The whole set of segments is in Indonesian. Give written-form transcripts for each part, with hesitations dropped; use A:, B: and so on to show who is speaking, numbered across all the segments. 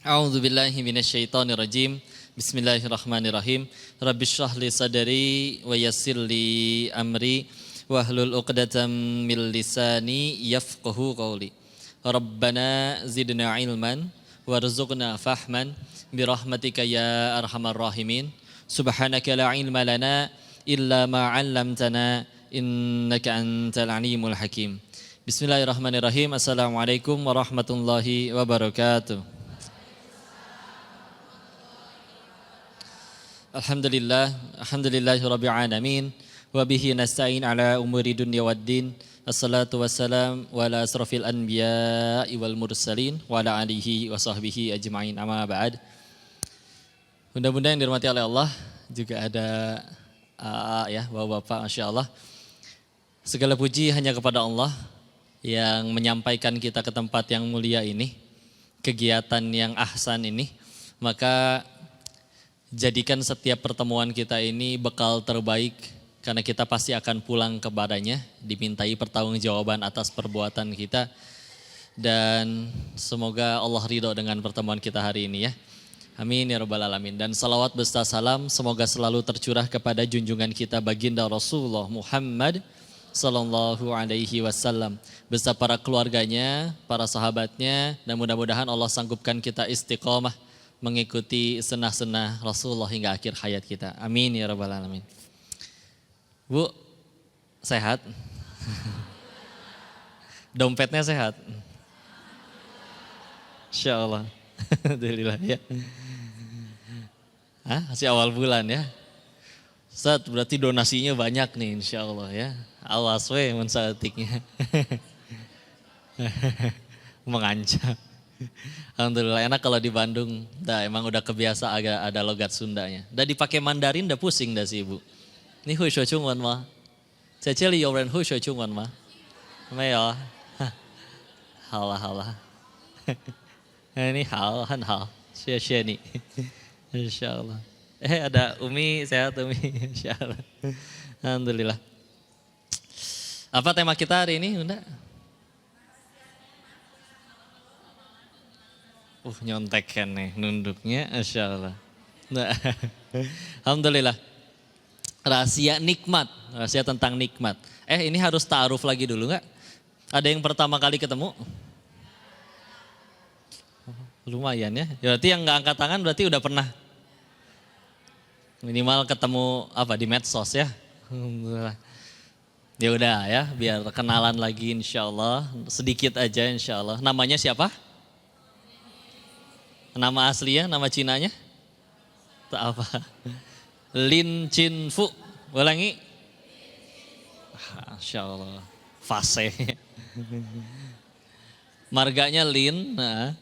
A: A'udzu billahi minasyaitonir rajim. Bismillahirrahmanirrahim. Rabbishrah li sadri wa yassir li amri wahlul 'uqdatam min lisani yafqahu qawli. Rabbana zidna ilman warzuqna fahman birahmatika ya arhamar rahimin. Subhanaka la ilma lana illa ma 'allamtana innaka antal alimul hakim. Bismillahirrahmanirrahim. Assalamualaikum warahmatullahi wabarakatuh. Alhamdulillahirabbil alamin wa bihi nasta'in ala umuri dunya waddin. Assalatu wassalam wa ala asrafil anbiya'i wal mursalin wa ala alihi wa sahbihi ajma'in, amma ba'd. Bunda-bunda yang dirahmati oleh Allah, juga ada ya bapak-bapak, Masya Allah. Segala puji hanya kepada Allah yang menyampaikan kita ke tempat yang mulia ini, kegiatan yang ahsan ini. Maka jadikan setiap pertemuan kita ini bekal terbaik, karena kita pasti akan pulang kepadanya, dimintai pertanggungjawaban atas perbuatan kita. Dan semoga Allah ridho dengan pertemuan kita hari ini ya. Amin ya rabbal alamin. Dan salawat beserta salam semoga selalu tercurah kepada junjungan kita baginda Rasulullah Muhammad sallallahu alaihi wasallam beserta para keluarganya, para sahabatnya, dan mudah-mudahan Allah sanggupkan kita istiqomah mengikuti senah-senah Rasulullah hingga akhir hayat kita. Amin ya rabbal alamin. Bu, sehat? Dompetnya sehat? Insya Allah. Alhamdulillah ya. Masih awal bulan ya. Ustaz, berarti donasinya banyak nih insya Allah ya. Awas we mensatiknya. Mengancam. Alhamdulillah enak kalau di Bandung. Emang udah kebiasa agak ada logat Sundanya. Udah dipakai Mandarin udah pusing dah si ibu. Ini hui shui chung wen ma? Cece li yoren hui shui chung wen ma? Meyo. Halah halah. Ini hal han hal. Xie ni. Insyaallah. Ada Umi, sehat Umi. Insyaallah. Alhamdulillah. Apa tema kita hari ini, Bunda? Nyontek kan nih nunduknya, Masya Allah. Nah, Alhamdulillah. Rahasia nikmat, rahasia tentang nikmat. Ini harus ta'aruf lagi dulu nggak? Ada yang pertama kali ketemu? Lumayan ya. Berarti yang nggak angkat tangan berarti udah pernah. Minimal ketemu di medsos ya. Alhamdulillah. Ya udah ya, biar kenalan lagi insya Allah. Sedikit aja insya Allah. Namanya siapa? Nama aslinya, nama Cinanya? Tak apa. Lin Chin Fu. Ulangi. Masya Allah. Fasih. Marganya Lin. Nah,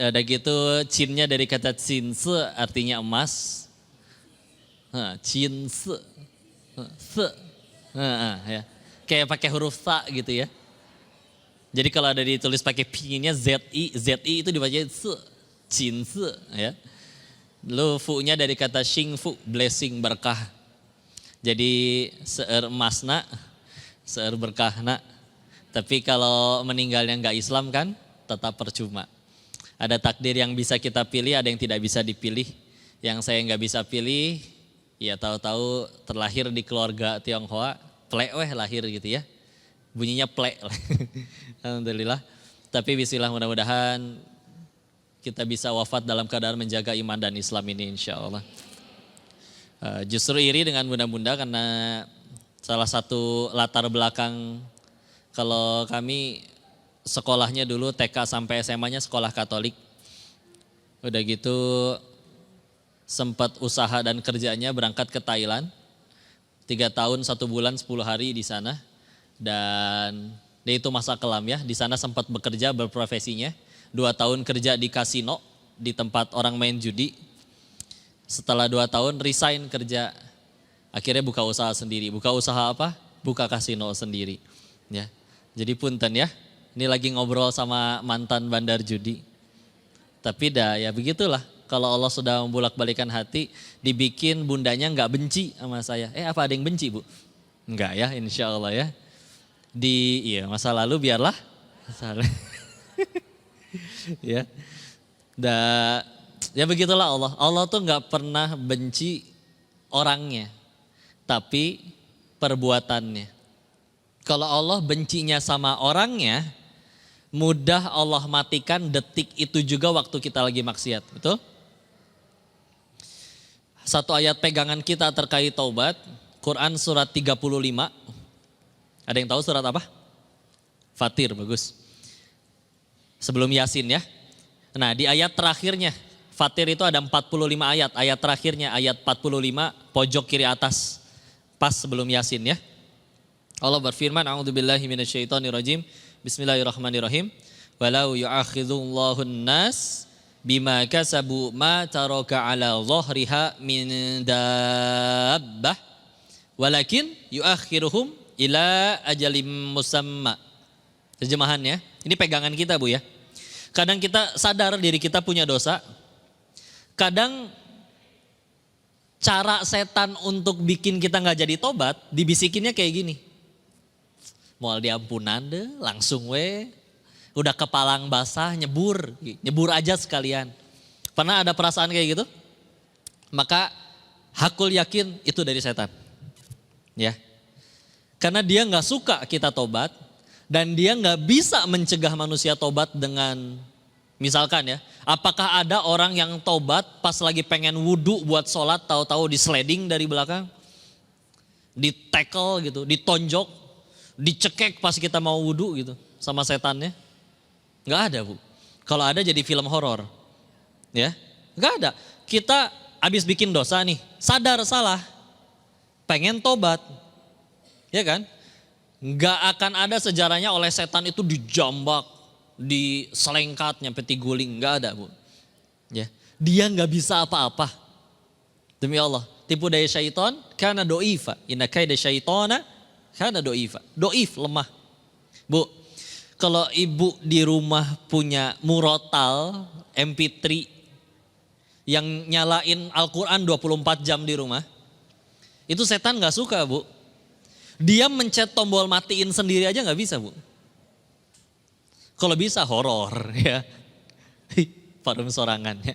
A: ada gitu Cinnya dari kata Cinse artinya emas. Cinse. Se. Ya. Kayak pakai huruf sa gitu ya. Jadi kalau ada ditulis pakai pinginnya ZI itu dibaca se. Cinse ya. Lu fu-nya dari kata shing fu, blessing, berkah. Jadi seueur emasna, seueur berkahna. Tapi kalau meninggalnya enggak Islam kan tetap percuma. Ada takdir yang bisa kita pilih, ada yang tidak bisa dipilih. Yang saya enggak bisa pilih, ya tahu-tahu terlahir di keluarga Tionghoa, plek lahir gitu ya. Bunyinya plek. Alhamdulillah. Tapi bismillah, mudah-mudahan kita bisa wafat dalam keadaan menjaga iman dan Islam ini insya Allah. Justru iri dengan bunda-bunda karena salah satu latar belakang kalau kami sekolahnya dulu TK sampai SMA-nya sekolah Katolik. Udah gitu sempat usaha dan kerjanya berangkat ke Thailand. 3 tahun 1 bulan 10 hari di sana. Dan itu masa kelam ya, di sana sempat bekerja berprofesinya. 2 tahun kerja di kasino, di tempat orang main judi. Setelah 2 tahun resign kerja. Akhirnya buka usaha sendiri. Buka usaha apa? Buka kasino sendiri. Ya. Jadi punten ya. Ini lagi ngobrol sama mantan bandar judi. Tapi ya begitulah. Kalau Allah sudah membulak-balikan hati, dibikin bundanya nggak benci sama saya. Apa ada yang benci Bu? Enggak ya, insya Allah ya. Masa lalu biarlah. Ya. Ya begitulah Allah. Allah tuh nggak pernah benci orangnya, tapi perbuatannya. Kalau Allah bencinya sama orangnya, mudah Allah matikan detik itu juga waktu kita lagi maksiat. Betul? Satu ayat pegangan kita terkait taubat, Quran surat 35. Ada yang tahu surat apa? Fatir, bagus. Sebelum Yasin ya. Nah di ayat terakhirnya, Fatir itu ada 45 ayat. Ayat terakhirnya, ayat 45, pojok kiri atas. Pas sebelum Yasin ya. Allah berfirman, A'udzubillahi minasyaitonirrajim. Bismillahirrahmanirrahim. Walau yu'akhidhullahu an-nas bima kasabu ma taraka ala dhahriha min dabbah walakin yu'akhiruhum ila ajalim musamma. Terjemahannya, ini pegangan kita Bu ya. Kadang kita sadar diri kita punya dosa. Kadang cara setan untuk bikin kita gak jadi tobat, dibisikinnya kayak gini. Moal diampunan deh, langsung udah kepalang basah, nyebur aja sekalian. Pernah ada perasaan kayak gitu? Maka hakul yakin itu dari setan. Ya, karena dia nggak suka kita tobat dan dia nggak bisa mencegah manusia tobat dengan, misalkan ya, apakah ada orang yang tobat pas lagi pengen wudhu buat sholat, tahu-tahu di sliding dari belakang, di tackle gitu, ditonjok, dicekek pas kita mau wudhu gitu sama setannya? Nggak ada Bu. Kalau ada jadi film horor, ya nggak ada. Kita habis bikin dosa nih, sadar salah, pengen tobat, ya kan? Nggak akan ada sejarahnya oleh setan itu dijambak, diselengkat, nyampe guling, nggak ada Bu. Ya, dia nggak bisa apa-apa. Demi Allah, tipu daya syaitan karena doifa, inna kaida syaitana karena doifa, doif lemah. Bu, kalau ibu di rumah punya murotal MP3 yang nyalain Al-Quran 24 jam di rumah, itu setan gak suka Bu. Dia mencet tombol matiin sendiri aja gak bisa Bu. Kalau bisa horor ya. Parum sorangan ya.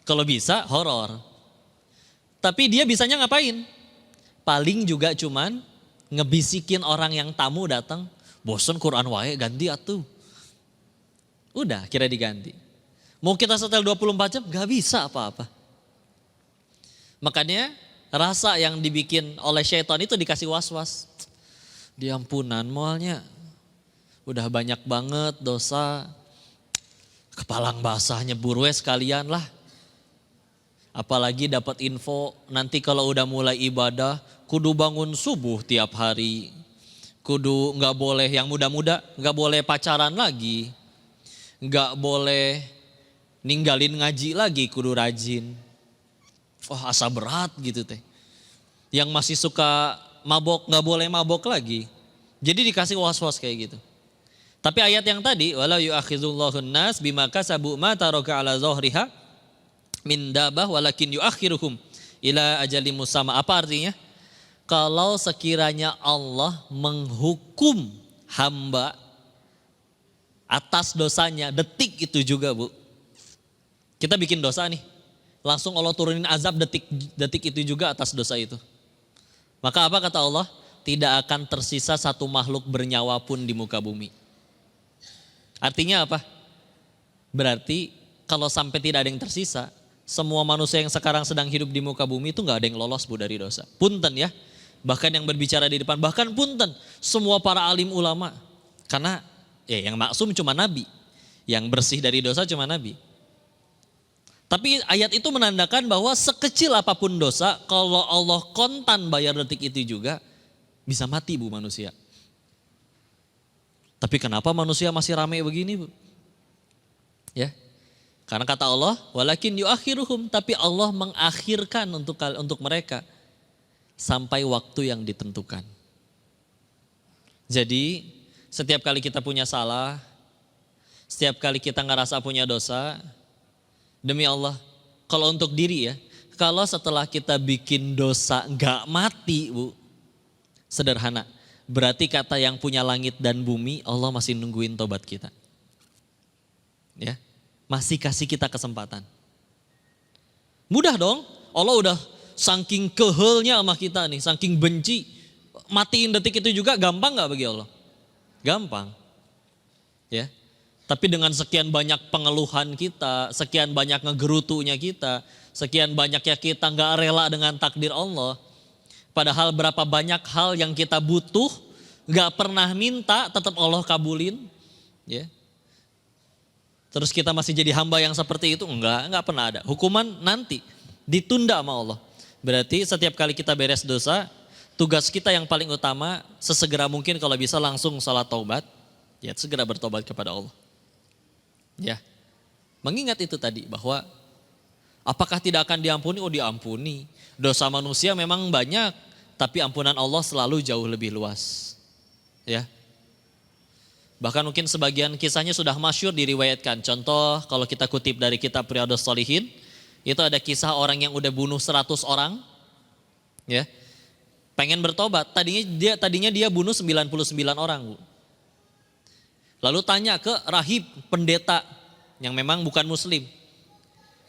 A: Kalau bisa horor. Tapi dia bisanya ngapain? Paling juga cuman ngebisikin orang yang tamu datang. Bosan Quran wae ganti atuh. Udah kira diganti. Mau kita setel 24 jam gak bisa apa-apa. Makanya rasa yang dibikin oleh syaitan itu dikasih was-was. Diampunan mualnya. Udah banyak banget dosa. Kepalang basah nyebur sekalian lah. Apalagi dapat info nanti kalau udah mulai ibadah kudu bangun subuh tiap hari. Kudu nggak boleh yang muda-muda, nggak boleh pacaran lagi, nggak boleh ninggalin ngaji lagi, kudu rajin. Wah asa berat gitu teh. Yang masih suka mabok nggak boleh mabok lagi. Jadi dikasih was-was kayak gitu. Tapi ayat yang tadi, walau yu'akhidullahu nas bima kasabu ma taraka ala dhahriha min dabah walakin yu'akhiruhum ila ajalim musamma. Apa artinya? Kalau sekiranya Allah menghukum hamba atas dosanya, detik itu juga Bu. Kita bikin dosa nih, langsung Allah turunin azab detik itu juga atas dosa itu. Maka apa kata Allah? Tidak akan tersisa satu makhluk bernyawa pun di muka bumi. Artinya apa? Berarti kalau sampai tidak ada yang tersisa, semua manusia yang sekarang sedang hidup di muka bumi itu gak ada yang lolos Bu dari dosa. Punten ya. Bahkan yang berbicara di depan, bahkan punten semua para alim ulama. Karena ya yang maksum cuma Nabi, yang bersih dari dosa cuma Nabi. Tapi ayat itu menandakan bahwa sekecil apapun dosa, kalau Allah kontan bayar detik itu juga, bisa mati Bu manusia. Tapi kenapa manusia masih ramai begini Bu? Ya, karena kata Allah, walakin yuakhiruhum, tapi Allah mengakhirkan untuk mereka sampai waktu yang ditentukan. Jadi setiap kali kita punya salah, setiap kali kita ngerasa punya dosa, demi Allah, kalau untuk diri ya, kalau setelah kita bikin dosa gak mati Bu, sederhana, berarti kata yang punya langit dan bumi, Allah masih nungguin tobat kita. Ya, masih kasih kita kesempatan. Mudah dong, Allah udah saking kehelnya sama kita nih, saking benci. Matiin detik itu juga gampang gak bagi Allah? Gampang. Ya. Tapi dengan sekian banyak pengeluhan kita, sekian banyak ngegerutunya kita, sekian banyaknya kita gak rela dengan takdir Allah. Padahal berapa banyak hal yang kita butuh, gak pernah minta, tetap Allah kabulin. Ya. Terus kita masih jadi hamba yang seperti itu? Enggak pernah ada. Hukuman nanti, ditunda sama Allah. Berarti setiap kali kita beres dosa, tugas kita yang paling utama, sesegera mungkin kalau bisa langsung salat taubat, ya segera bertobat kepada Allah. Ya, mengingat itu tadi bahwa apakah tidak akan diampuni? Oh diampuni. Dosa manusia memang banyak, tapi ampunan Allah selalu jauh lebih luas. Ya. Bahkan mungkin sebagian kisahnya sudah masyhur diriwayatkan. Contoh kalau kita kutip dari kitab Riyadhus Shalihin, itu ada kisah orang yang udah bunuh 100 orang. Ya. Pengen bertobat, tadinya dia bunuh 99 orang, Bu. Lalu tanya ke rahib, pendeta yang memang bukan muslim.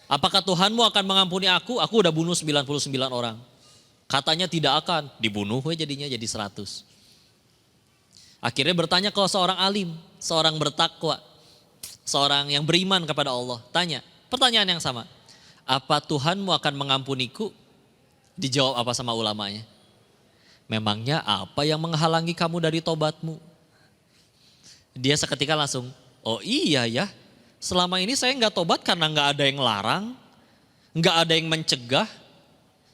A: Apakah Tuhanmu akan mengampuni aku? Aku udah bunuh 99 orang. Katanya tidak akan, dibunuh jadinya jadi 100. Akhirnya bertanya ke seorang alim, seorang bertakwa, seorang yang beriman kepada Allah. Tanya, pertanyaan yang sama. Apa Tuhanmu akan mengampuniku? Dijawab apa sama ulamanya? Memangnya apa yang menghalangi kamu dari tobatmu? Dia seketika langsung, oh iya ya, selama ini saya nggak tobat karena nggak ada yang larang, nggak ada yang mencegah.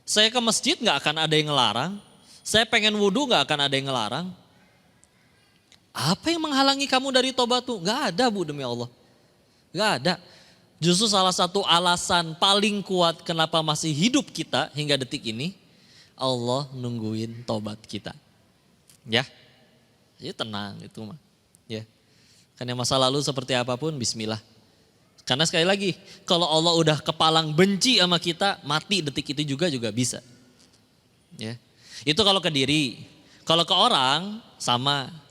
A: Saya ke masjid nggak akan ada yang ngelarang, saya pengen wudhu nggak akan ada yang ngelarang. Apa yang menghalangi kamu dari tobatmu? Gak ada, Bu, demi Allah. Gak ada. Justru salah satu alasan paling kuat kenapa masih hidup kita hingga detik ini, Allah nungguin tobat kita. Ya. Jadi tenang itu mah. Ya. Karena masa lalu seperti apapun bismillah. Karena sekali lagi, kalau Allah udah kepalang benci sama kita, mati detik itu juga bisa. Ya. Itu kalau ke diri. Kalau ke orang sama.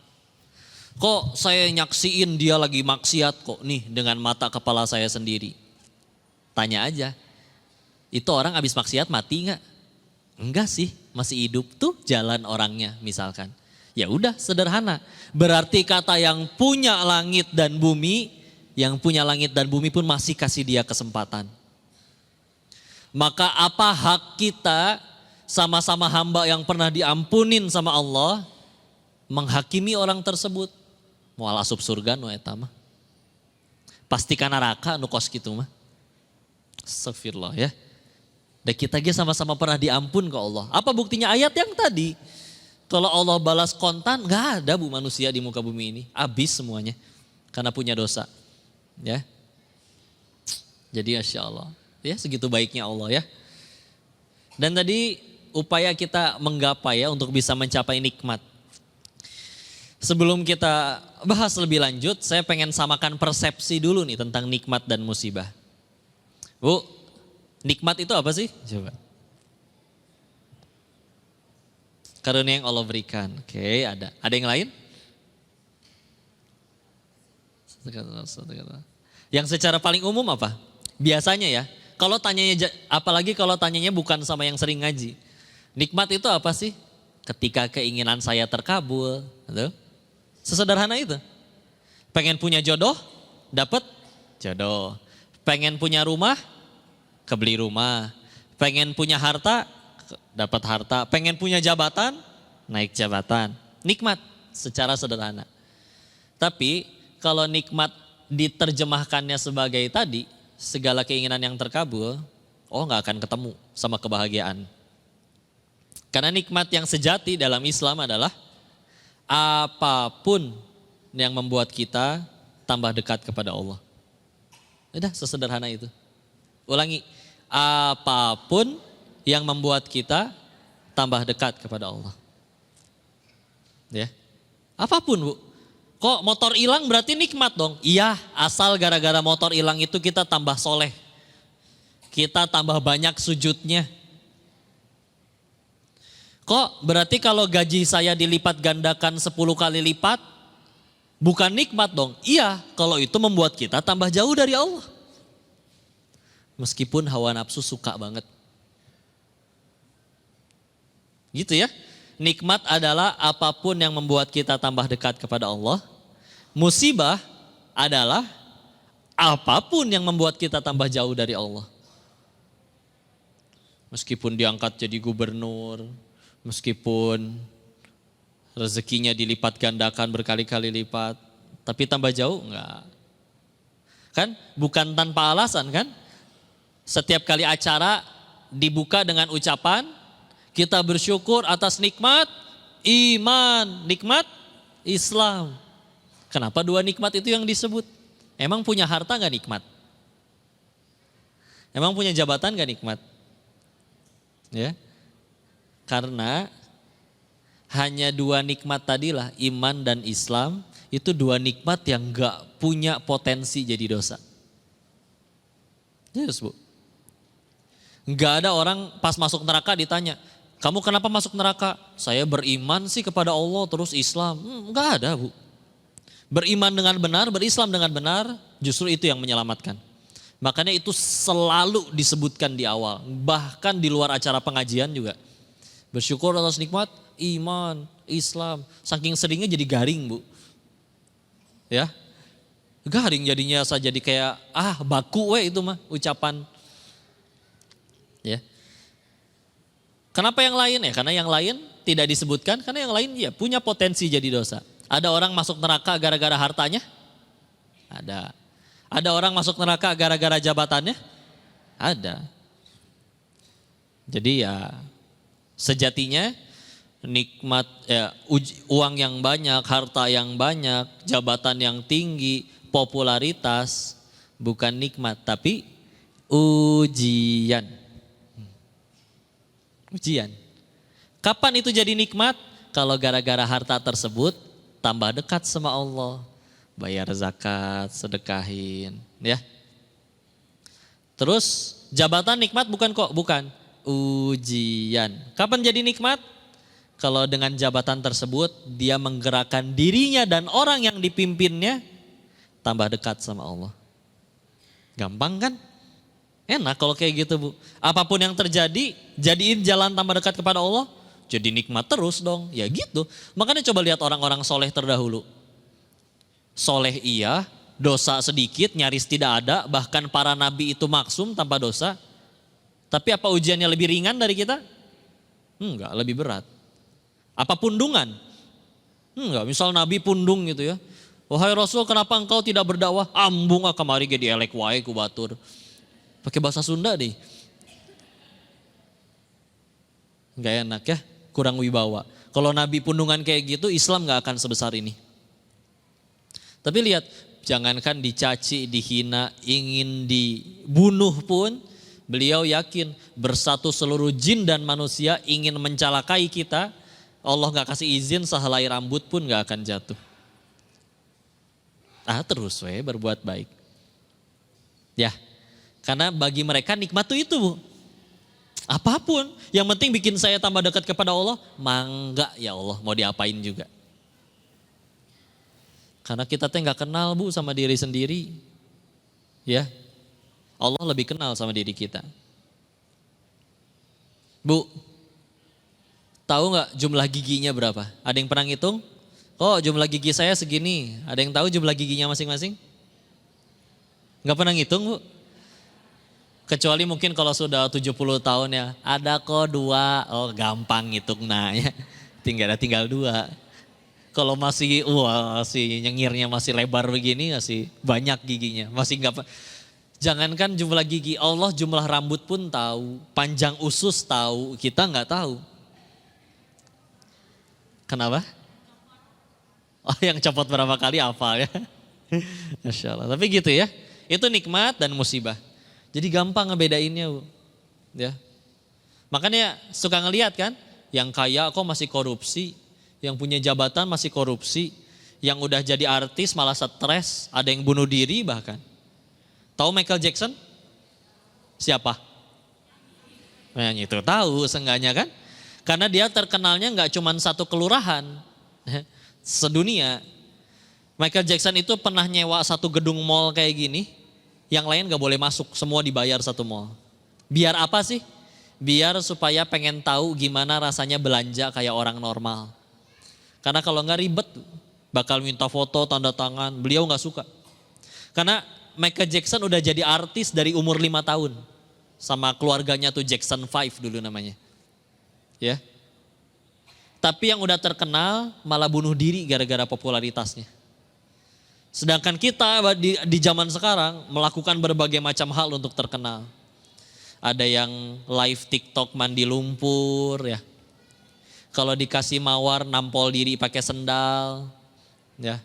A: Kok saya nyaksiin dia lagi maksiat kok nih dengan mata kepala saya sendiri. Tanya aja, itu orang habis maksiat mati gak? Enggak sih, masih hidup tuh jalan orangnya misalkan. Ya udah sederhana, berarti kata yang punya langit dan bumi, yang punya langit dan bumi pun masih kasih dia kesempatan. Maka apa hak kita sama-sama hamba yang pernah diampunin sama Allah, menghakimi orang tersebut? Moal asup surga nu eta mah. Pastikan neraka nu kos kitu mah. Astagfirullah ya. Dan kita ge sama-sama pernah diampun ke Allah. Apa buktinya ayat yang tadi? Kalau Allah balas kontan, enggak ada Bu manusia di muka bumi ini. Habis semuanya karena punya dosa. Ya. Jadi Masya Allah. Ya segitu baiknya Allah ya. Dan tadi upaya kita menggapai ya untuk bisa mencapai nikmat. Sebelum kita bahas lebih lanjut, saya pengen samakan persepsi dulu nih tentang nikmat dan musibah. Bu, nikmat itu apa sih? Coba. Karunia yang Allah berikan. Oke, ada. Ada yang lain? Yang secara paling umum apa? Biasanya ya, kalau tanyanya, apalagi kalau tanyanya bukan sama yang sering ngaji. Nikmat itu apa sih? Ketika keinginan saya terkabul, gitu. Sesederhana itu. Pengen punya jodoh, dapat jodoh. Pengen punya rumah, kebeli rumah. Pengen punya harta, dapat harta. Pengen punya jabatan, naik jabatan. Nikmat secara sederhana. Tapi kalau nikmat diterjemahkannya sebagai tadi, segala keinginan yang terkabul, oh gak akan ketemu sama kebahagiaan. Karena nikmat yang sejati dalam Islam adalah apapun yang membuat kita tambah dekat kepada Allah. Udah sesederhana itu. Ulangi, apapun yang membuat kita tambah dekat kepada Allah. Ya, apapun Bu. Kok motor hilang berarti nikmat dong? Iya, asal gara-gara motor hilang itu kita tambah soleh. Kita tambah banyak sujudnya. Kok berarti kalau gaji saya dilipat gandakan 10 kali lipat, bukan nikmat dong? Iya, kalau itu membuat kita tambah jauh dari Allah. Meskipun hawa nafsu suka banget. Gitu ya. Nikmat adalah apapun yang membuat kita tambah dekat kepada Allah. Musibah adalah apapun yang membuat kita tambah jauh dari Allah. Meskipun diangkat jadi gubernur, meskipun rezekinya dilipat gandakan berkali-kali lipat, tapi tambah jauh enggak. Kan bukan tanpa alasan kan? Setiap kali acara dibuka dengan ucapan, kita bersyukur atas nikmat iman, nikmat Islam. Kenapa dua nikmat itu yang disebut? Emang punya harta gak nikmat? Emang punya jabatan gak nikmat? Ya, karena hanya dua nikmat tadilah, iman dan Islam, itu dua nikmat yang gak punya potensi jadi dosa. Yes, Bu. Gak ada orang pas masuk neraka ditanya, kamu kenapa masuk neraka? Saya beriman sih kepada Allah terus Islam. Gak ada, Bu. Beriman dengan benar, berislam dengan benar, justru itu yang menyelamatkan. Makanya itu selalu disebutkan di awal, bahkan di luar acara pengajian juga. Bersyukur atas nikmat iman, Islam. Saking seringnya jadi garing, Bu. Ya, garing jadinya saya jadi kayak baku itu mah ucapan. Ya. Kenapa yang lain ya? Karena yang lain tidak disebutkan, karena yang lain ya punya potensi jadi dosa. Ada orang masuk neraka gara-gara hartanya? Ada. Ada orang masuk neraka gara-gara jabatannya? Ada. Jadi ya sejatinya nikmat uang yang banyak, harta yang banyak, jabatan yang tinggi, popularitas bukan nikmat tapi ujian. Ujian. Kapan itu jadi nikmat? Kalau gara-gara harta tersebut tambah dekat sama Allah. Bayar zakat, sedekahin. Ya. Terus jabatan nikmat bukan kok? Bukan. Ujian. Kapan jadi nikmat? Kalau dengan jabatan tersebut dia menggerakkan dirinya dan orang yang dipimpinnya tambah dekat sama Allah. Gampang kan? Enak kalau kayak gitu, Bu. Apapun yang terjadi, jadiin jalan tambah dekat kepada Allah, jadi nikmat terus dong. Ya gitu. Makanya coba lihat orang-orang soleh terdahulu. Soleh iya, dosa sedikit, nyaris tidak ada, bahkan para nabi itu maksum tanpa dosa. Tapi apa ujiannya lebih ringan dari kita? Enggak, lebih berat. Apa pundungan? Enggak, misal nabi pundung gitu ya. Wahai Rasul, kenapa engkau tidak berdakwah? Ambung kamari ge dielek wae ku batur. Pakai bahasa Sunda deh. Gak enak ya, kurang wibawa. Kalau Nabi pundungan kayak gitu, Islam gak akan sebesar ini. Tapi lihat, jangankan dicaci, dihina, ingin dibunuh pun, beliau yakin bersatu seluruh jin dan manusia ingin mencelakai kita, Allah gak kasih izin sehelai rambut pun gak akan jatuh. Terus berbuat baik. Ya. Karena bagi mereka nikmat itu, Bu. Apapun, yang penting bikin saya tambah dekat kepada Allah, mangga ya Allah, mau diapain juga. Karena kita nggak kenal, Bu, sama diri sendiri. Ya, Allah lebih kenal sama diri kita. Bu, tahu nggak jumlah giginya berapa? Ada yang pernah ngitung? Oh, jumlah gigi saya segini. Ada yang tahu jumlah giginya masing-masing? Nggak pernah ngitung, Bu? Kecuali mungkin kalau sudah 70 tahun ya, ada kok 2, gampang ngitung ya. Tinggal 2. Kalau masih nyengirnya masih lebar begini, masih banyak giginya, masih enggak. Jangankan jumlah gigi, Allah jumlah rambut pun tahu, panjang usus tahu, kita enggak tahu. Kenapa? Yang copot berapa kali hafal ya. Masya Allah, tapi gitu ya, itu nikmat dan musibah. Jadi gampang ngebedainnya, Bu. Ya. Makanya suka ngelihat kan, yang kaya kok masih korupsi, yang punya jabatan masih korupsi, yang udah jadi artis malah stres, ada yang bunuh diri bahkan. Tahu Michael Jackson? Siapa? Nah, itu tahu seenggaknya kan? Karena dia terkenalnya nggak cuma satu kelurahan, sedunia. Michael Jackson itu pernah nyewa satu gedung mall kayak gini, yang lain gak boleh masuk, semua dibayar satu mall. Biar apa sih? Biar supaya pengen tahu gimana rasanya belanja kayak orang normal. Karena kalau nggak ribet, bakal minta foto, tanda tangan, beliau nggak suka. Karena Michael Jackson udah jadi artis dari umur 5 tahun. Sama keluarganya tuh Jackson 5 dulu namanya. Ya. Tapi yang udah terkenal malah bunuh diri gara-gara popularitasnya. Sedangkan kita di zaman sekarang melakukan berbagai macam hal untuk terkenal. Ada yang live TikTok mandi lumpur ya. Kalau dikasih mawar nampol diri pakai sendal ya.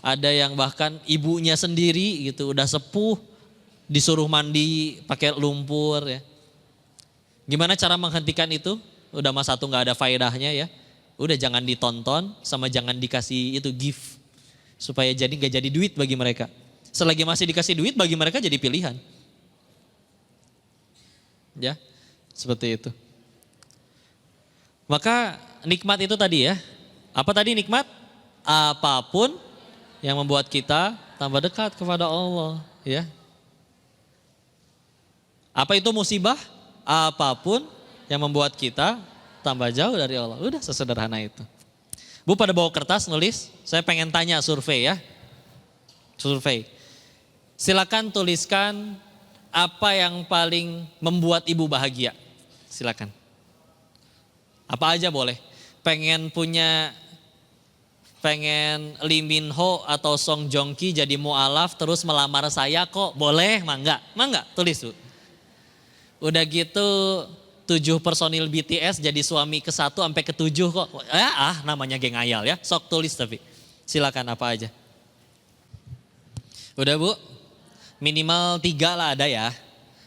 A: Ada yang bahkan ibunya sendiri gitu udah sepuh disuruh mandi pakai lumpur ya. Gimana cara menghentikan itu? Udah mas satu nggak ada faedahnya ya. Udah jangan ditonton sama jangan dikasih itu gift. Supaya jadi gak jadi duit bagi mereka. Selagi masih dikasih duit bagi mereka jadi pilihan. Ya, seperti itu. Maka nikmat itu tadi ya. Apa tadi nikmat? Apapun yang membuat kita tambah dekat kepada Allah. Ya. Apa itu musibah? Apapun yang membuat kita tambah jauh dari Allah. Udah sesederhana itu. Bu pada bawa kertas nulis, saya pengen tanya survei ya. Survei. Silakan tuliskan apa yang paling membuat ibu bahagia. Silakan. Apa aja boleh. Pengen Lee Min Ho atau Song Joong Ki jadi mu'alaf terus melamar saya kok. Boleh, mangga. Mangga, tulis Bu. Udah gitu 7 personil BTS jadi suami ke-1 sampai ke-7 kok. Namanya geng ayal ya. Sok tulis tapi. Silakan apa aja. Udah Bu? Minimal 3 lah ada ya.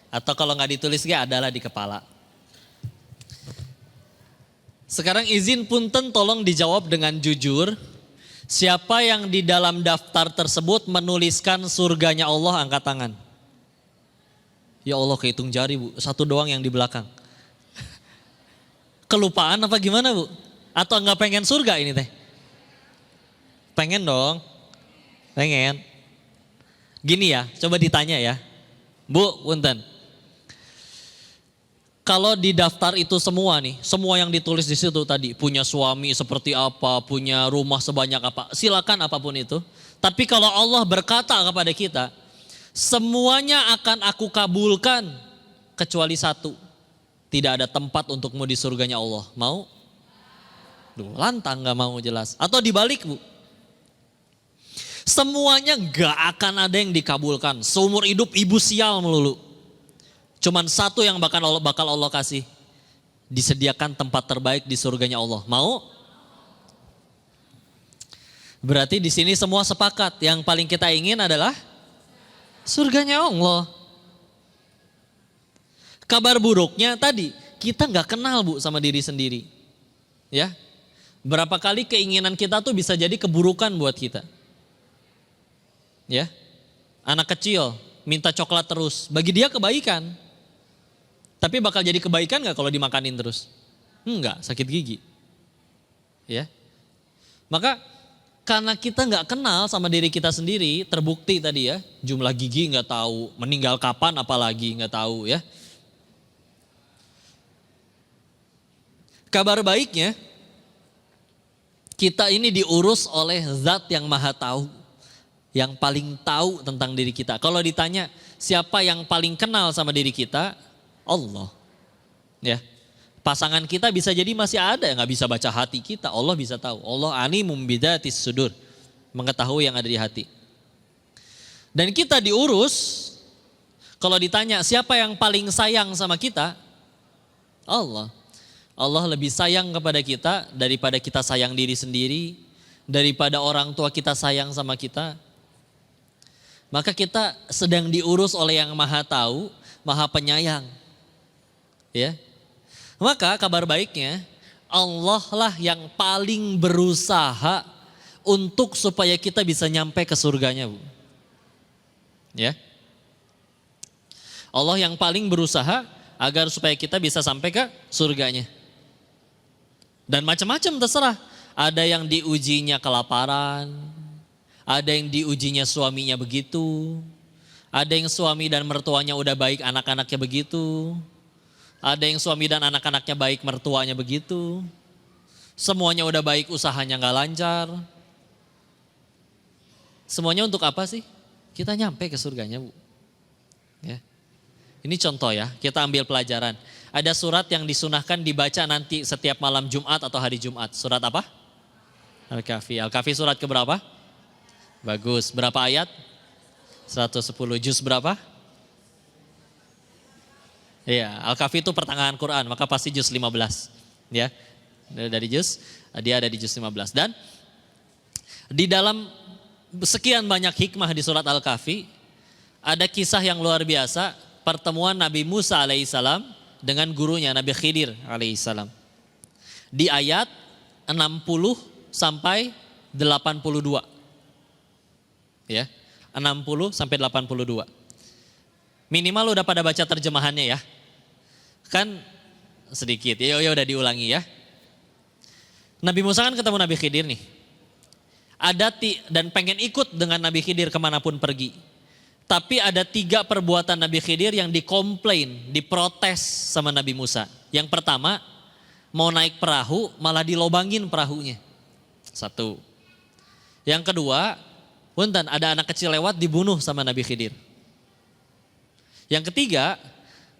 A: Atau kalau nggak ditulis gak adalah di kepala. Sekarang izin punten tolong dijawab dengan jujur. Siapa yang di dalam daftar tersebut menuliskan surganya Allah angkat tangan. Ya Allah kehitung jari Bu. 1 doang yang di belakang. Kelupaan apa gimana Bu? Atau enggak pengen surga ini teh? Pengen dong. Pengen. Gini ya, coba ditanya ya. Bu, punten. Kalau di daftar itu semua nih, semua yang ditulis di situ tadi, punya suami seperti apa, punya rumah sebanyak apa, silakan apapun itu. Tapi kalau Allah berkata kepada kita, semuanya akan aku kabulkan kecuali 1. Tidak ada tempat untukmu di surganya Allah. Mau? Duh, lantang gak mau jelas. Atau dibalik Bu. Semuanya gak akan ada yang dikabulkan. Seumur hidup ibu sial melulu. Cuman 1 yang bakal Allah kasih. Disediakan tempat terbaik di surganya Allah. Mau? Berarti di sini semua sepakat. Yang paling kita ingin adalah surganya Allah. Kabar buruknya tadi, kita gak kenal Bu sama diri sendiri. Ya, berapa kali keinginan kita tuh bisa jadi keburukan buat kita. Ya, anak kecil minta coklat terus, bagi dia kebaikan. Tapi bakal jadi kebaikan gak kalau dimakanin terus? Enggak, sakit gigi. Ya, maka karena kita gak kenal sama diri kita sendiri, terbukti tadi ya, jumlah gigi gak tahu, meninggal kapan apalagi gak tahu ya. Kabar baiknya, kita ini diurus oleh zat yang maha tahu. Yang paling tahu tentang diri kita. Kalau ditanya siapa yang paling kenal sama diri kita? Allah. Ya. Pasangan kita bisa jadi masih ada yang gak bisa baca hati kita. Allah bisa tahu. Allah alimum bidatis sudur. Mengetahui yang ada di hati. Dan kita diurus, kalau ditanya siapa yang paling sayang sama kita? Allah. Allah lebih sayang kepada kita daripada kita sayang diri sendiri, daripada orang tua kita sayang sama kita. Maka kita sedang diurus oleh yang maha tahu, maha penyayang. Ya. Maka kabar baiknya, Allah lah yang paling berusaha untuk supaya kita bisa nyampe ke surganya Bu. Ya. Allah yang paling berusaha agar supaya kita bisa sampai ke surganya. Dan macam-macam terserah. Ada yang diujinya kelaparan, ada yang diujinya suaminya begitu, Ada yang suami dan mertuanya udah baik, anak-anaknya begitu. Ada yang suami dan anak-anaknya baik, mertuanya begitu. Semuanya udah baik, usahanya gak lancar. Semuanya untuk apa sih? Kita nyampe ke surganya, Bu. Ya. Ini contoh ya, kita ambil pelajaran. Ada surat yang disunahkan dibaca nanti setiap malam Jumat atau hari Jumat. Surat apa? Al-Kahfi. Al-Kahfi surat keberapa? Bagus. Berapa ayat? 110. Juz berapa? Iya, Al-Kahfi itu pertengahan Quran, maka pasti juz 15. Ya. Dari juz, dia ada di juz 15. Dan di dalam sekian banyak hikmah di surat Al-Kahfi, ada kisah yang luar biasa, pertemuan Nabi Musa alaihissalam dengan gurunya Nabi Khidir alaihissalam. Di ayat 60 sampai 82. Ya, 60 sampai 82. Minimal udah pada baca terjemahannya ya. Kan sedikit, ya udah diulangi ya. Nabi Musa kan ketemu Nabi Khidir nih. Dan pengen ikut dengan Nabi Khidir kemanapun pergi. Tapi ada 3 perbuatan Nabi Khidir yang dikomplain, diprotes sama Nabi Musa. Yang pertama, mau naik perahu malah dilobangin perahunya. 1. Yang kedua, punten ada anak kecil lewat dibunuh sama Nabi Khidir. Yang ketiga,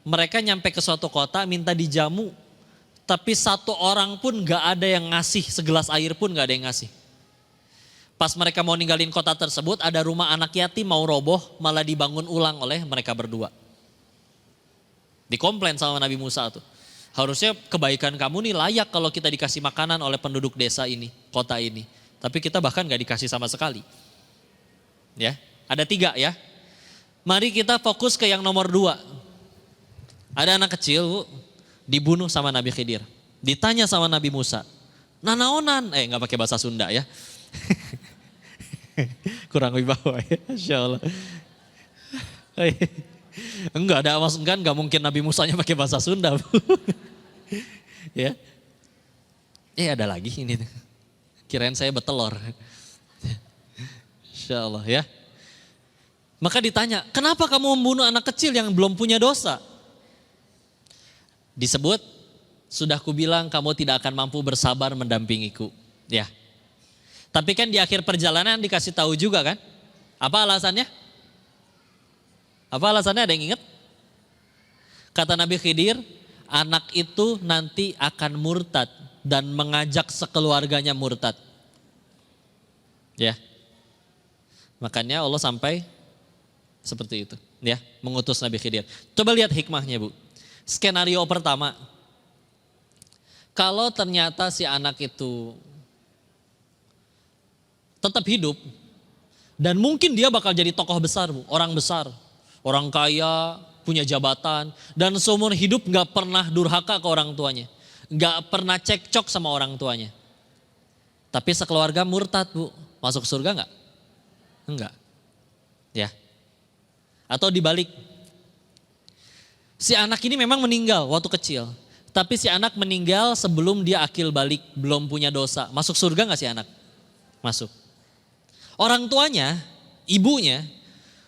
A: mereka nyampe ke suatu kota minta dijamu. Tapi 1 orang pun gak ada yang ngasih, segelas air pun gak ada yang ngasih. Pas mereka mau ninggalin kota tersebut, ada rumah anak yatim mau roboh, malah dibangun ulang oleh mereka berdua. Dikomplain sama Nabi Musa tuh. Harusnya kebaikan kamu nih layak kalau kita dikasih makanan oleh penduduk desa ini, kota ini. Tapi kita bahkan gak dikasih sama sekali. Ya, ada 3 ya. Mari kita fokus ke yang nomor 2. Ada anak kecil, Bu, dibunuh sama Nabi Khidir. Ditanya sama Nabi Musa, nanaonan, gak pakai bahasa Sunda ya. Kurang wibawa ya, Masya Allah. Enggak mungkin Nabi Musanya pakai bahasa Sunda. Ya. Ada lagi ini. Kirain saya betelor. Insya Allah ya. Maka ditanya, kenapa kamu membunuh anak kecil yang belum punya dosa? Disebut, sudah kubilang kamu tidak akan mampu bersabar mendampingiku. Ya. Tapi kan di akhir perjalanan dikasih tahu juga kan? Apa alasannya? Apa alasannya, ada yang ingat? Kata Nabi Khidir, anak itu nanti akan murtad dan mengajak sekeluarganya murtad. Ya. Makanya Allah sampai seperti itu, ya, mengutus Nabi Khidir. Coba lihat hikmahnya, Bu. Skenario pertama. Kalau ternyata si anak itu tetap hidup dan mungkin dia bakal jadi tokoh besar, Bu, orang besar, orang kaya, punya jabatan, dan seumur hidup gak pernah durhaka ke orang tuanya, gak pernah cekcok sama orang tuanya. Tapi sekeluarga murtad, Bu, masuk surga gak? Enggak. Ya. Atau dibalik, si anak ini memang meninggal waktu kecil, tapi si anak meninggal sebelum dia akil balik, belum punya dosa. Masuk surga gak si anak? Masuk. Orang tuanya, ibunya,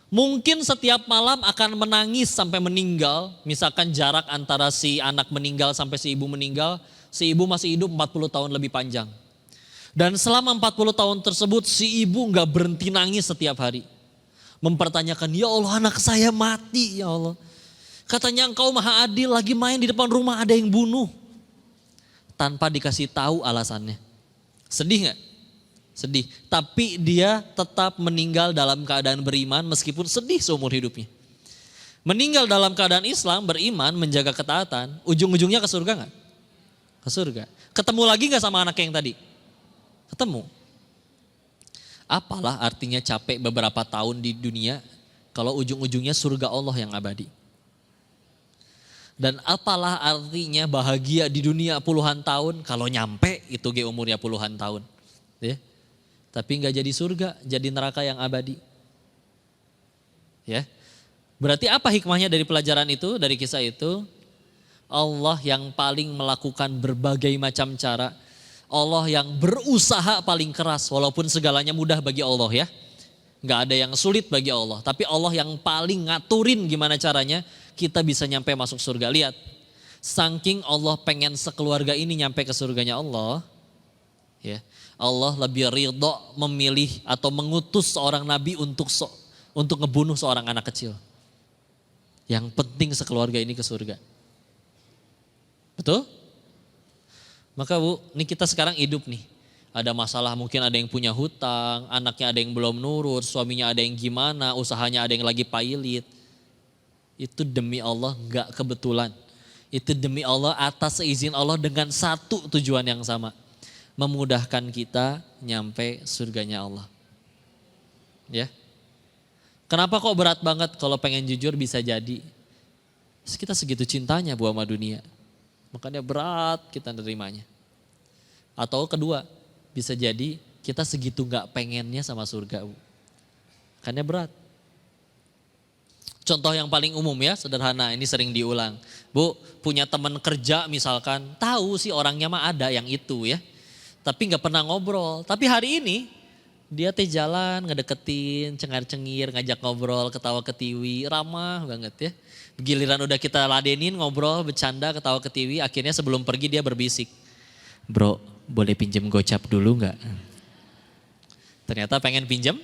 A: mungkin setiap malam akan menangis sampai meninggal. Misalkan jarak antara si anak meninggal sampai si ibu meninggal, si ibu masih hidup 40 tahun lebih panjang. Dan selama 40 tahun tersebut si ibu gak berhenti nangis setiap hari. Mempertanyakan, ya Allah anak saya mati ya Allah. Katanya engkau maha adil, lagi main di depan rumah ada yang bunuh. Tanpa dikasih tahu alasannya. Sedih gak? Sedih, tapi dia tetap meninggal dalam keadaan beriman meskipun sedih seumur hidupnya. Meninggal dalam keadaan Islam, beriman, menjaga ketaatan, ujung-ujungnya ke surga gak? Ke surga. Ketemu lagi gak sama anak yang tadi? Ketemu. Apalah artinya capek beberapa tahun di dunia kalau ujung-ujungnya surga Allah yang abadi. Dan apalah artinya bahagia di dunia puluhan tahun kalau nyampe itu umurnya puluhan tahun. Ya. Tapi gak jadi surga, jadi neraka yang abadi. Ya. Berarti apa hikmahnya dari pelajaran itu, dari kisah itu? Allah yang paling melakukan berbagai macam cara. Allah yang berusaha paling keras walaupun segalanya mudah bagi Allah ya. Nggak ada yang sulit bagi Allah. Tapi Allah yang paling ngaturin gimana caranya kita bisa nyampe masuk surga. Lihat, saking Allah pengen sekeluarga ini nyampe ke surganya Allah, ya, Allah lebih ridho memilih atau mengutus seorang nabi untuk ngebunuh seorang anak kecil. Yang penting sekeluarga ini ke surga. Betul? Maka Bu, ini kita sekarang hidup nih. Ada masalah, mungkin ada yang punya hutang, anaknya ada yang belum nurut, suaminya ada yang gimana, usahanya ada yang lagi pailit. Itu demi Allah enggak kebetulan. Itu demi Allah atas izin Allah dengan satu tujuan yang sama. Memudahkan kita nyampe surganya Allah. Ya. Kenapa kok berat banget? Kalau pengen jujur bisa jadi. Kita segitu cintanya Bu sama dunia. Makanya berat kita nerimanya. Atau kedua, bisa jadi kita segitu gak pengennya sama surga Bu. Makanya berat. Contoh yang paling umum ya, sederhana, ini sering diulang. Bu, punya teman kerja misalkan, tahu sih orangnya mah ada yang itu ya. Tapi gak pernah ngobrol. Tapi hari ini dia teh jalan, ngedeketin, cengar-cengir, ngajak ngobrol, ketawa ketiwi, ramah banget ya. Giliran udah kita ladenin, ngobrol, bercanda, ketawa ketiwi, akhirnya sebelum pergi dia berbisik. Bro, boleh pinjem gocap dulu gak? Ternyata pengen pinjem?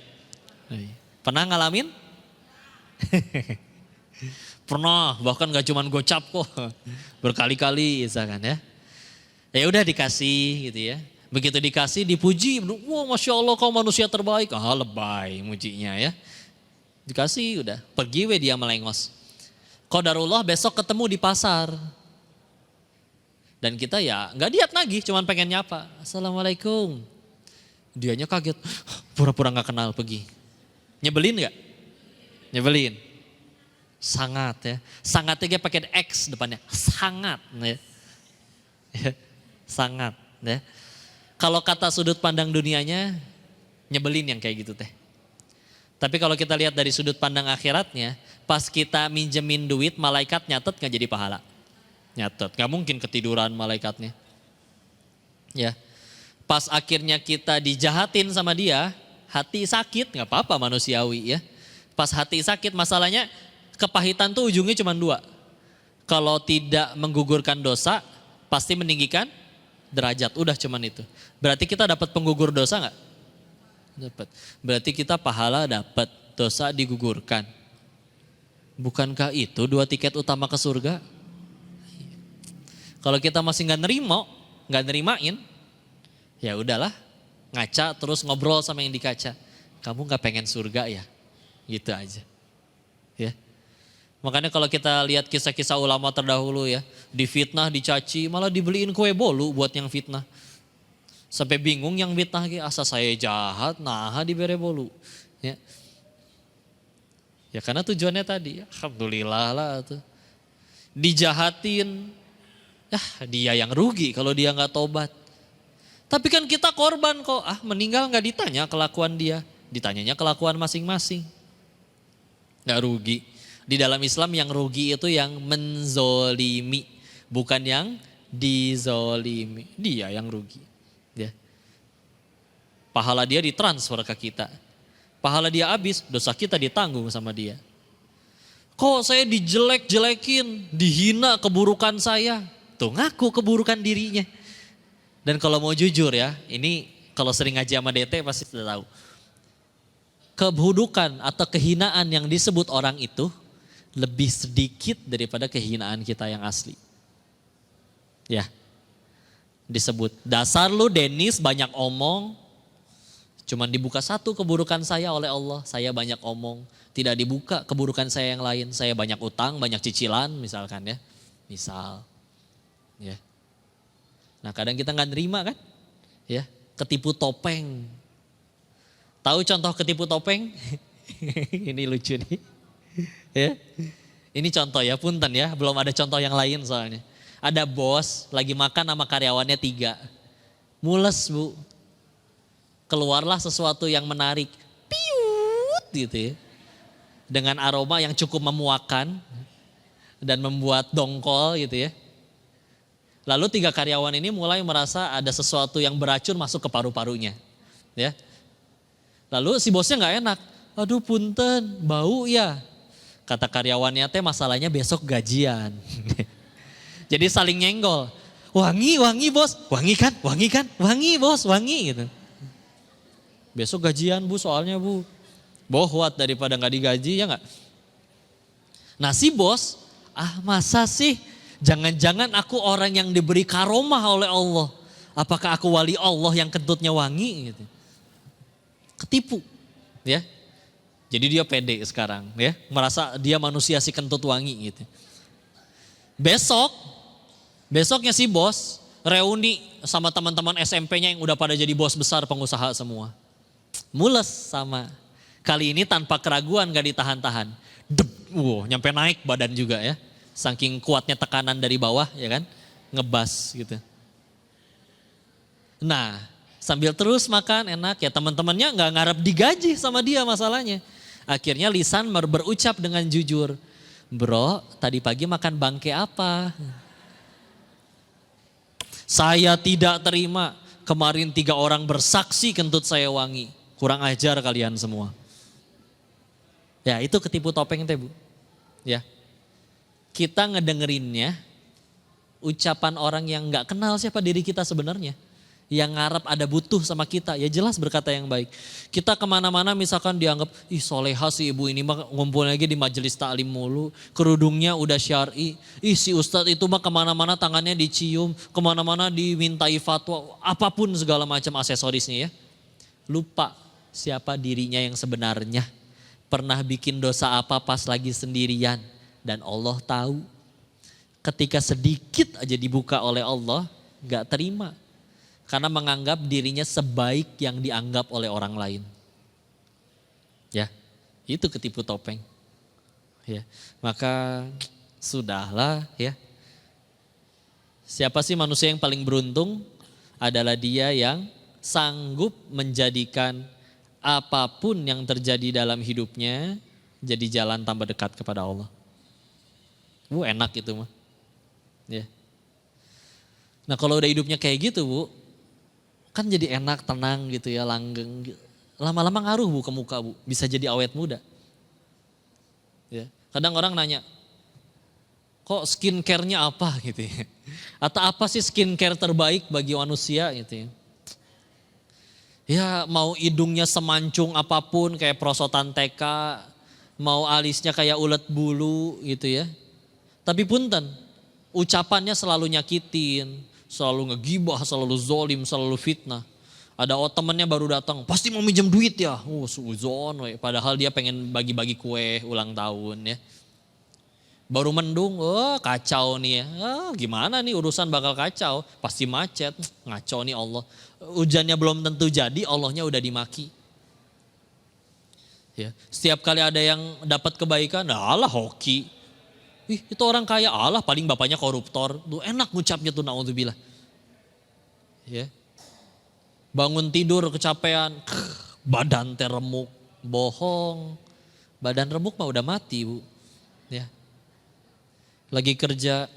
A: Pernah ngalamin? Pernah, bahkan gak cuman gocap kok. Berkali-kali misalkan ya. Ya udah dikasih gitu ya. Begitu dikasih dipuji, wah Masya Allah kau manusia terbaik. Ah lebay mujinya ya. Dikasih udah, pergi dia melengos. Qadarullah besok ketemu di pasar. Dan kita ya gak diat lagi, cuman pengen nyapa. Assalamualaikum. Dianya kaget, pura-pura gak kenal pergi. Nyebelin gak? Nyebelin. Sangat ya. Sangatnya dia pakai X depannya. Sangat ya. Sangat ya. Kalau kata sudut pandang dunianya, nyebelin yang kayak gitu teh. Tapi kalau kita lihat dari sudut pandang akhiratnya, pas kita minjemin duit, malaikat nyatet gak jadi pahala? Nyatet, gak mungkin ketiduran malaikatnya. Ya, pas akhirnya kita dijahatin sama dia, hati sakit, gak apa-apa manusiawi ya. Pas hati sakit, masalahnya kepahitan tuh ujungnya cuma dua. Kalau tidak menggugurkan dosa, pasti meninggikan derajat, udah cuman itu. Berarti kita dapat penggugur dosa gak? Dapat. Berarti kita pahala dapat, dosa digugurkan. Bukankah itu dua tiket utama ke surga? Kalau kita masih nggak nerimain, ya udahlah, ngaca terus ngobrol sama yang di kaca. Kamu nggak pengen surga ya? Gitu aja. Ya. Makanya kalau kita lihat kisah-kisah ulama terdahulu ya, difitnah, dicaci, malah dibeliin kue bolu buat yang fitnah. Sampai bingung yang fitnah, asa saya jahat, nah diberi bolu. Ya. Ya karena tujuannya tadi, alhamdulillah lah tuh. Dijahatin, dia yang rugi kalau dia nggak tobat. Tapi kan kita korban kok, meninggal nggak ditanya kelakuan dia, ditanyanya kelakuan masing-masing. Nggak rugi. Di dalam Islam yang rugi itu yang menzolimi, bukan yang dizolimi. Dia yang rugi. Ya. Pahala dia ditransfer ke kita. Pahala dia habis, dosa kita ditanggung sama dia. Kok saya dijelek-jelekin, dihina keburukan saya. Tuh ngaku keburukan dirinya. Dan kalau mau jujur ya, ini kalau sering ngaji sama DT pasti sudah tahu. Keburukan atau kehinaan yang disebut orang itu lebih sedikit daripada kehinaan kita yang asli. Ya, disebut, dasar lu Dennis banyak omong, cuman dibuka satu keburukan saya oleh Allah, saya banyak omong. Tidak dibuka keburukan saya yang lain, saya banyak utang, banyak cicilan misalkan ya. Misal. Ya. Nah kadang kita gak nerima kan, ya, ketipu topeng. Tahu contoh ketipu topeng? Ini lucu nih. Ya. Ini contoh ya, punten ya, belum ada contoh yang lain soalnya. Ada bos lagi makan sama karyawannya 3. Mules Bu. Keluarlah sesuatu yang menarik. Piut gitu ya. Dengan aroma yang cukup memuakan dan membuat dongkol gitu ya. Lalu 3 karyawan ini mulai merasa ada sesuatu yang beracun masuk ke paru-parunya. Ya. Lalu si bosnya gak enak. Aduh punten, bau ya. Kata karyawannya teh masalahnya besok gajian. Jadi saling nyenggol. Wangi bos, wangi kan, wangi bos, wangi gitu. Besok gajian bu soalnya bu. Bohwat daripada gak digaji ya gak. Nah si bos, masa sih jangan-jangan aku orang yang diberi karomah oleh Allah. Apakah aku wali Allah yang kentutnya wangi gitu. Ketipu ya. Jadi dia pede sekarang ya, merasa dia manusia si kentut wangi gitu. Besoknya si bos reuni sama teman-teman SMP-nya yang udah pada jadi bos besar pengusaha semua. Mules sama. Kali ini tanpa keraguan gak ditahan-tahan. Nyampe naik badan juga ya. Saking kuatnya tekanan dari bawah ya kan, ngebas gitu. Nah sambil terus makan enak ya teman-temannya gak ngarep digaji sama dia masalahnya. Akhirnya lisan berucap dengan jujur, bro tadi pagi makan bangke apa? Saya tidak terima, kemarin 3 orang bersaksi kentut saya wangi. Kurang ajar kalian semua. Ya itu ketipu topeng teh bu. Ya, kita ngedengerinnya ucapan orang yang gak kenal siapa diri kita sebenarnya. Yang ngarep ada butuh sama kita, ya jelas berkata yang baik. Kita kemana-mana misalkan dianggap, ih soleha si ibu ini mah ngumpul lagi di majelis ta'lim mulu. Kerudungnya udah syar'i, ih si ustadz itu mah kemana-mana tangannya dicium, kemana-mana dimintai fatwa, apapun segala macam aksesorisnya ya. Lupa siapa dirinya yang sebenarnya. Pernah bikin dosa apa pas lagi sendirian. Dan Allah tahu. Ketika sedikit aja dibuka oleh Allah, gak terima. Karena menganggap dirinya sebaik yang dianggap oleh orang lain. Ya, itu ketipu topeng. Ya, maka sudahlah ya. Siapa sih manusia yang paling beruntung? Adalah dia yang sanggup menjadikan apapun yang terjadi dalam hidupnya jadi jalan tambah dekat kepada Allah. Enak itu mah. Ya. Nah kalau udah hidupnya kayak gitu bu, kan jadi enak, tenang gitu ya, langgeng. Lama-lama ngaruh bu ke muka bu, bisa jadi awet muda. Ya. Kadang orang nanya, kok skincare-nya apa gitu ya. Atau apa sih skincare terbaik bagi manusia gitu ya. Ya mau hidungnya semancung apapun kayak prosotan TK, mau alisnya kayak ulet bulu gitu ya. Tapi punten, ucapannya selalu nyakitin, selalu ngegibah, selalu zolim, selalu fitnah. Ada temennya baru datang, pasti mau minjem duit ya. Suzon, padahal dia pengen bagi-bagi kue ulang tahun ya. Baru mendung, kacau nih ya. Gimana nih urusan bakal kacau, pasti macet, ngaco nih Allah. Hujannya belum tentu jadi, Allahnya udah dimaki. Ya, setiap kali ada yang dapat kebaikan, alah hoki. Itu orang kaya, Allah paling bapaknya koruptor. Tuh enak ngucapnya tuh naudzubillah. Ya. Bangun tidur kecapean, badan teremuk, bohong. Badan remuk mah udah mati bu. Ya. Lagi kerja,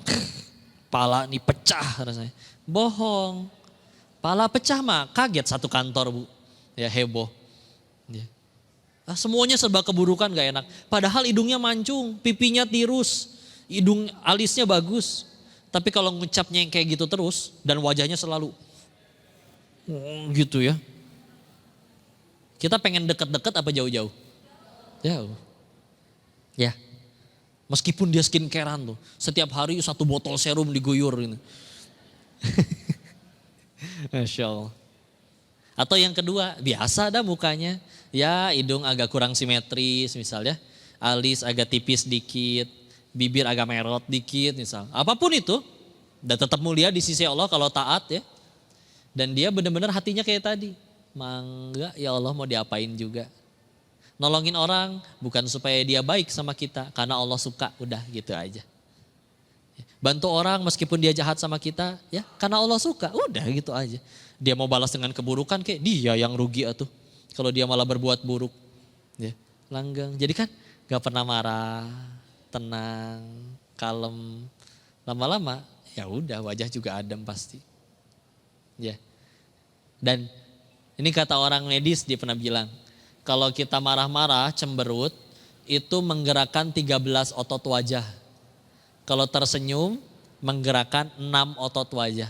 A: pala nih pecah rasanya. Bohong. Pala pecah mah kaget satu kantor bu. Ya heboh. Ya. Semuanya serba keburukan gak enak. Padahal hidungnya mancung, pipinya tirus. Hidung alisnya bagus. Tapi kalau ngucapnya yang kayak gitu terus dan wajahnya selalu gitu ya. Kita pengen deket-deket apa jauh-jauh? Jauh. Ya. Meskipun dia skincarean tuh. Setiap hari 1 botol serum diguyur gitu. Masya Allah. Atau yang kedua, biasa dah mukanya. Ya hidung agak kurang simetris misalnya. Alis agak tipis dikit. Bibir agak merot dikit misal. Apapun itu. Dan tetap mulia di sisi Allah kalau taat ya. Dan dia benar-benar hatinya kayak tadi. Mangga ya Allah mau diapain juga. Nolongin orang bukan supaya dia baik sama kita. Karena Allah suka udah gitu aja. Bantu orang meskipun dia jahat sama kita. Ya karena Allah suka udah gitu aja. Dia mau balas dengan keburukan kayak dia yang rugi atuh. Kalau dia malah berbuat buruk. Ya, langgeng. Jadi kan gak pernah marah. Tenang, kalem, lama-lama ya udah wajah juga adem pasti. Ya. Dan ini kata orang medis dia pernah bilang, Kalau kita marah-marah, cemberut, itu menggerakkan 13 otot wajah. Kalau tersenyum, menggerakkan 6 otot wajah.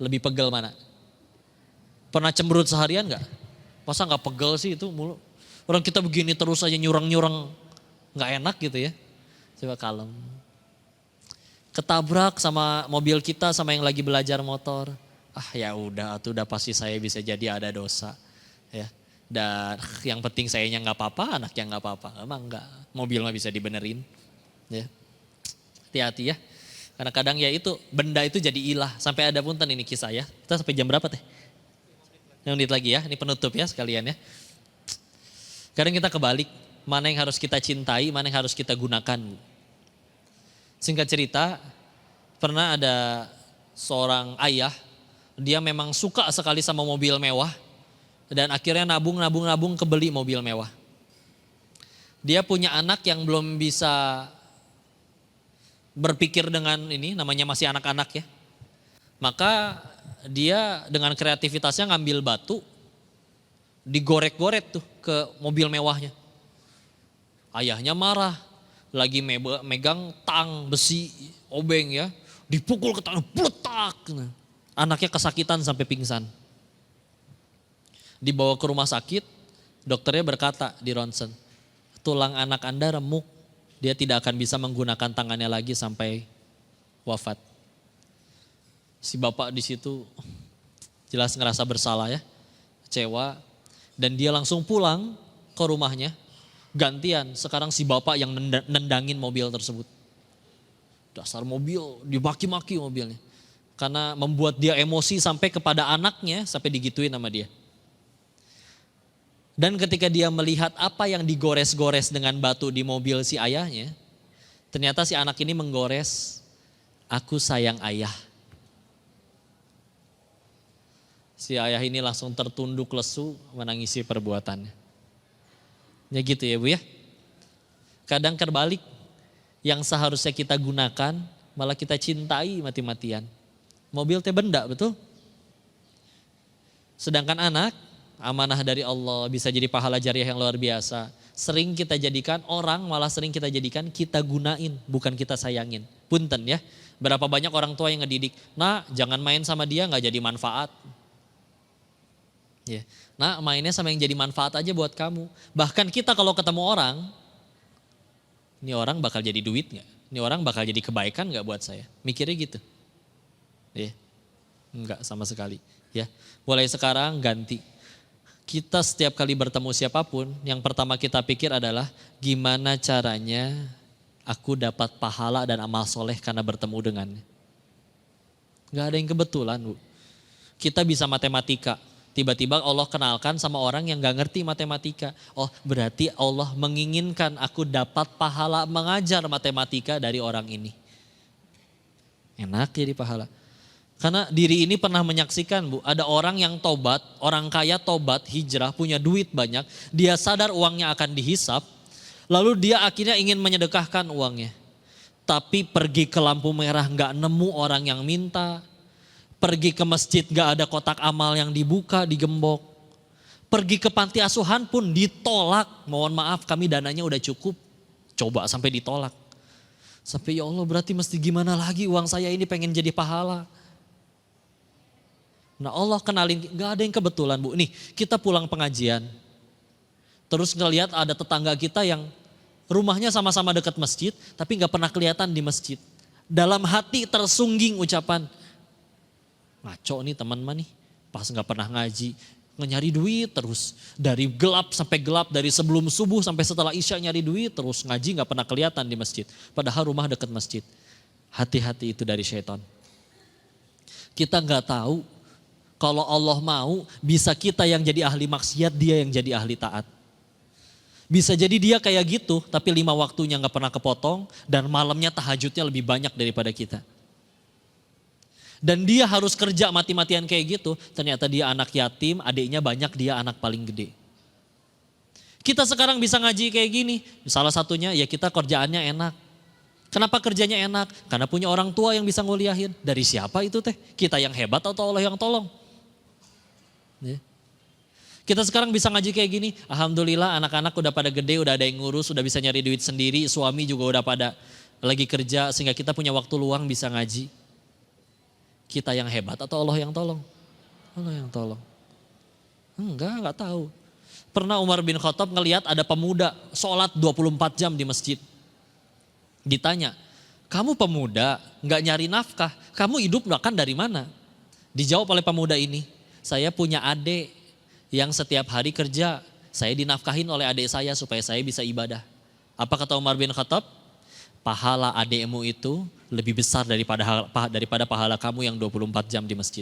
A: Lebih pegel mana? Pernah cemberut seharian gak? Masa gak pegel sih itu mulu? Orang kita begini terus aja nyurang-nyurang, gak enak gitu ya. Coba kalem. Ketabrak sama mobil kita sama yang lagi belajar motor. Ya udah, itu udah pasti saya bisa jadi ada dosa. Ya. Dan yang penting sayanya nggak apa-apa, anaknya nggak apa-apa. Emang nggak, mobil mah bisa dibenerin. Ya. Hati-hati ya. Karena kadang ya itu, benda itu jadi ilah. Sampai ada punten ini kisah ya. Kita sampai jam berapa teh? 5 menit lagi ya, ini penutup ya sekalian ya. Kadang kita kebalik, mana yang harus kita cintai, mana yang harus kita gunakan. Singkat cerita, pernah ada seorang ayah, dia memang suka sekali sama mobil mewah. Dan akhirnya nabung kebeli mobil mewah. Dia punya anak yang belum bisa berpikir dengan ini, namanya masih anak-anak ya. Maka dia dengan kreativitasnya ngambil batu, digorek-gorek tuh ke mobil mewahnya. Ayahnya marah, lagi megang tang besi, obeng ya, dipukul ke tangan, peletak. Anaknya kesakitan sampai pingsan. Dibawa ke rumah sakit, dokternya berkata di ronsen, tulang anak Anda remuk, dia tidak akan bisa menggunakan tangannya lagi sampai wafat. Si bapak di situ jelas ngerasa bersalah ya, kecewa, dan dia langsung pulang ke rumahnya. Gantian, sekarang si bapak yang nendangin mobil tersebut. Dasar mobil, dimaki-maki mobilnya. Karena membuat dia emosi sampai kepada anaknya, sampai digituin sama dia. Dan ketika dia melihat apa yang digores-gores dengan batu di mobil si ayahnya, ternyata si anak ini menggores, aku sayang ayah. Si ayah ini langsung tertunduk lesu menangisi perbuatannya. Ya gitu ya Bu ya. Kadang terbalik, yang seharusnya kita gunakan malah kita cintai mati-matian. Mobil teh benda betul. Sedangkan anak, amanah dari Allah, bisa jadi pahala jariah yang luar biasa. Sering kita jadikan orang, malah sering kita jadikan kita gunain, bukan kita sayangin. Punten ya, berapa banyak orang tua yang ngedidik, nah jangan main sama dia gak jadi manfaat. Ya. Nah mainnya sama yang jadi manfaat aja buat kamu. Bahkan kita kalau ketemu orang, ini orang bakal jadi duit gak? Ini orang bakal jadi kebaikan gak buat saya? Mikirnya gitu. Ya. Enggak sama sekali. Ya. Mulai sekarang ganti. Kita setiap kali bertemu siapapun, yang pertama kita pikir adalah gimana caranya aku dapat pahala dan amal soleh karena bertemu dengannya. Gak ada yang kebetulan Bu. Kita bisa matematika, tiba-tiba Allah kenalkan sama orang yang gak ngerti matematika. Oh berarti Allah menginginkan aku dapat pahala mengajar matematika dari orang ini. Enak jadi pahala. Karena diri ini pernah menyaksikan Bu, ada orang yang tobat, orang kaya tobat, hijrah, punya duit banyak, dia sadar uangnya akan dihisap, lalu dia akhirnya ingin menyedekahkan uangnya. Tapi pergi ke lampu merah gak nemu orang yang minta, pergi ke masjid gak ada kotak amal yang dibuka, digembok, pergi ke panti asuhan pun ditolak, mohon maaf kami dananya udah cukup, coba sampai ditolak. Sampai ya Allah berarti mesti gimana lagi uang saya ini pengen jadi pahala. Nah Allah kenalin, gak ada yang kebetulan Bu. Nih kita pulang pengajian, terus ngelihat ada tetangga kita yang rumahnya sama-sama dekat masjid, tapi gak pernah kelihatan di masjid. Dalam hati tersungging ucapan, ngaco nih teman mah nih, pas gak pernah ngaji, nyari duit terus. Dari gelap sampai gelap, dari sebelum subuh sampai setelah isya nyari duit terus, ngaji gak pernah kelihatan di masjid. Padahal rumah dekat masjid. Hati-hati itu dari syaitan. Kita gak tahu, kalau Allah mau, bisa kita yang jadi ahli maksiat, dia yang jadi ahli taat. Bisa jadi dia kayak gitu, tapi 5 waktunya gak pernah kepotong, dan malamnya tahajudnya lebih banyak daripada kita. Dan dia harus kerja mati-matian kayak gitu, ternyata dia anak yatim, adiknya banyak, dia anak paling gede. Kita sekarang bisa ngaji kayak gini, salah satunya ya kita kerjaannya enak. Kenapa kerjanya enak? Karena punya orang tua yang bisa nguliahin. Dari siapa itu teh? Kita yang hebat atau Allah yang tolong? Ya. Kita sekarang bisa ngaji kayak gini, alhamdulillah anak-anak udah pada gede, udah ada yang ngurus, udah bisa nyari duit sendiri, suami juga udah pada lagi kerja sehingga kita punya waktu luang bisa ngaji. Kita yang hebat atau Allah yang tolong? Allah yang tolong. Enggak tahu. Pernah Umar bin Khattab ngelihat ada pemuda sholat 24 jam di masjid. Ditanya, kamu pemuda nggak nyari nafkah, kamu hidup makan dari mana? Dijawab oleh pemuda ini, saya punya adik yang setiap hari kerja, saya dinafkahin oleh adik saya supaya saya bisa ibadah. Apa kata Umar bin Khattab? Pahala adikmu itu lebih besar daripada pahala kamu yang 24 jam di masjid.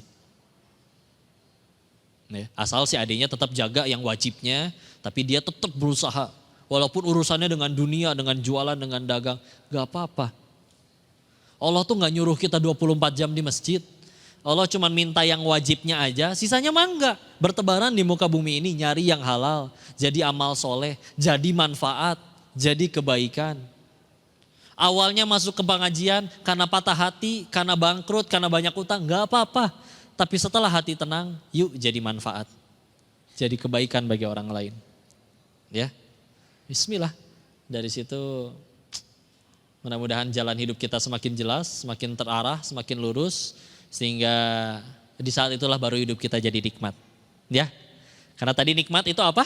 A: Asal si adiknya tetap jaga yang wajibnya, tapi dia tetap berusaha. Walaupun urusannya dengan dunia, dengan jualan, dengan dagang, gak apa-apa. Allah tuh gak nyuruh kita 24 jam di masjid. Allah cuma minta yang wajibnya aja, sisanya mah enggak. Bertebaran di muka bumi ini nyari yang halal, jadi amal soleh, jadi manfaat, jadi kebaikan. Awalnya masuk ke pengajian karena patah hati, karena bangkrut, karena banyak utang, enggak apa-apa. Tapi setelah hati tenang, yuk jadi manfaat. Jadi kebaikan bagi orang lain. Ya, bismillah. Dari situ mudah-mudahan jalan hidup kita semakin jelas, semakin terarah, semakin lurus. Sehingga di saat itulah baru hidup kita jadi nikmat. Ya, karena tadi nikmat itu apa?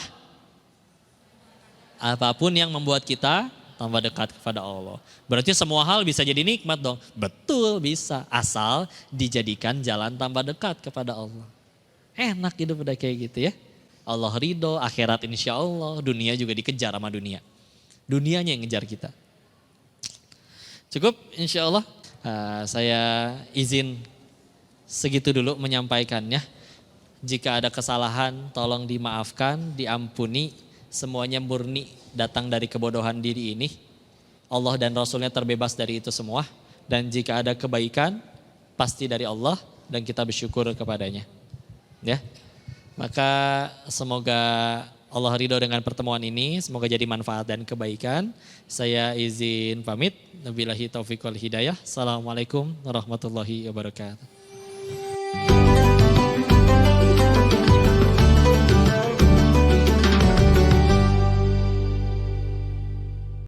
A: Apapun yang membuat kita tambah dekat kepada Allah. Berarti semua hal bisa jadi nikmat dong. Betul bisa, asal dijadikan jalan tambah dekat kepada Allah. Enak hidup udah kayak gitu ya. Allah ridho, akhirat insya Allah, dunia juga dikejar sama dunia. Dunianya yang ngejar kita. Cukup insya Allah. Saya izin segitu dulu menyampaikannya. Jika ada kesalahan tolong dimaafkan, diampuni. Semuanya murni datang dari kebodohan diri ini. Allah dan Rasulnya terbebas dari itu semua. Dan jika ada kebaikan pasti dari Allah dan kita bersyukur kepadanya. Ya, maka semoga Allah ridho dengan pertemuan ini. Semoga jadi manfaat dan kebaikan. Saya izin pamit. Wabillahi taufiq wal hidayah. Assalamualaikum warahmatullahi wabarakatuh.